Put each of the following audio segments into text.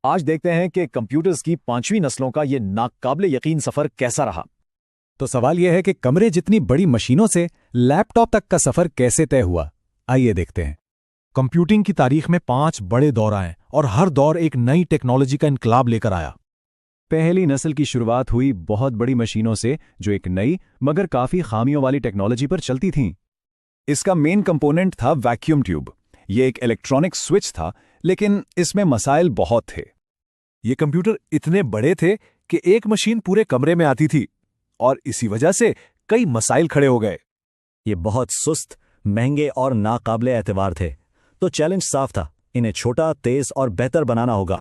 आज देखते हैं कि कंप्यूटर्स की 5वीं नस्लों का ये नाकाबिले यकीन सफर कैसा रहा। तो सवाल यह है कि कमरे जितनी बड़ी मशीनों से लैपटॉप तक का सफर कैसे तय हुआ। आइए देखते हैं। कंप्यूटिंग की तारीख में 5 बड़े दौर आए और हर दौर एक नई टेक्नोलॉजी का इनकलाब लेकर आया। पहली नस्ल की शुरुआत हुई बहुत बड़ी मशीनों से जो एक नई मगर काफी खामियों वाली टेक्नोलॉजी पर चलती थीं। इसका मेन कंपोनेंट था वैक्यूम ट्यूब। ये एक इलेक्ट्रॉनिक स्विच था, लेकिन इसमें मसाइल बहुत थे। ये कंप्यूटर इतने बड़े थे कि एक मशीन पूरे कमरे में आती थी और इसी वजह से कई मसाइल खड़े हो गए। ये बहुत सुस्त, महंगे और नाकाबिले एतबार थे, तो चैलेंज साफ था, इन्हें छोटा, तेज और बेहतर बनाना होगा।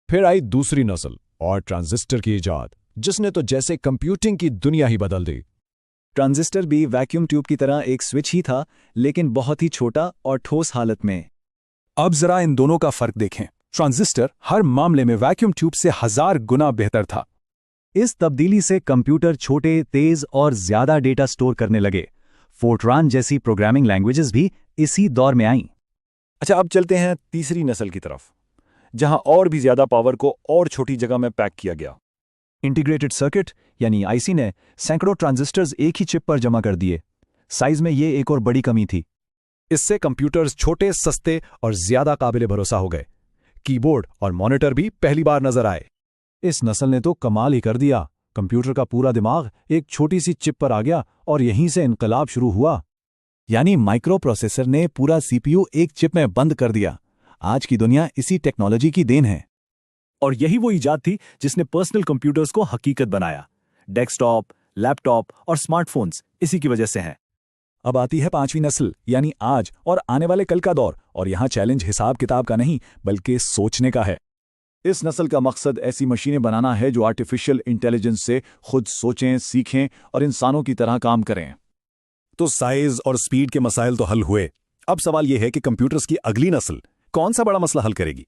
फिर आई दूसरी नस्ल और ट्रांजिस्टर की इजाद, जिसने तो जैसे कंप्यूटिंग की दुनिया ही बदल दी। ट्रांजिस्टर भी वैक्यूम ट्यूब की तरह एक स्विच ही था, लेकिन बहुत ही छोटा और ठोस हालत में। अब जरा इन दोनों का फर्क देखें। ट्रांजिस्टर हर मामले में वैक्यूम ट्यूब से 1000 गुना बेहतर था। इस तब्दीली से कंप्यूटर छोटे, तेज और ज्यादा डेटा स्टोर करने लगे। फोर्ट्रान जैसी प्रोग्रामिंग लैंग्वेजेस भी इसी दौर में आईं। अच्छा, अब चलते हैं तीसरी नस्ल की तरफ, जहां और भी ज्यादा पावर को और छोटी जगह में पैक किया गया। इंटीग्रेटेड सर्किट यानी आईसी ने सैकड़ों ट्रांजिस्टर्स एक ही चिप पर जमा कर दिए। साइज में ये एक और बड़ी कमी थी। इससे कंप्यूटर्स छोटे, सस्ते और ज्यादा काबिले भरोसा हो गए। कीबोर्ड और मॉनिटर भी पहली बार नजर आए। इस नस्ल ने तो कमाल ही कर दिया। कंप्यूटर का पूरा दिमाग एक छोटी सी चिप पर आ गया और यहीं से इनकलाब शुरू हुआ। यानी माइक्रो प्रोसेसर ने पूरा सीपीयू एक चिप में बंद कर दिया। आज की दुनिया इसी टेक्नोलॉजी की देन है। और यही वो इजाद थी जिसने पर्सनल कंप्यूटर्स को हकीकत बनाया। डेस्कटॉप, लैपटॉप और स्मार्टफोन्स इसी की वजह से हैं। अब आती है 5वीं नस्ल, यानी आज और आने वाले कल का दौर, और यहाँ चैलेंज हिसाब किताब का नहीं बल्कि सोचने का है। इस नस्ल का मकसद ऐसी मशीनें बनाना है जो आर्टिफिशियल इंटेलिजेंस से खुद सोचें, सीखें और इंसानों की तरह काम करें। तो साइज और स्पीड के मसाइल तो हल हुए। अब सवाल यह है कि कंप्यूटर्स की अगली नस्ल कौन सा बड़ा मसला हल करेगी।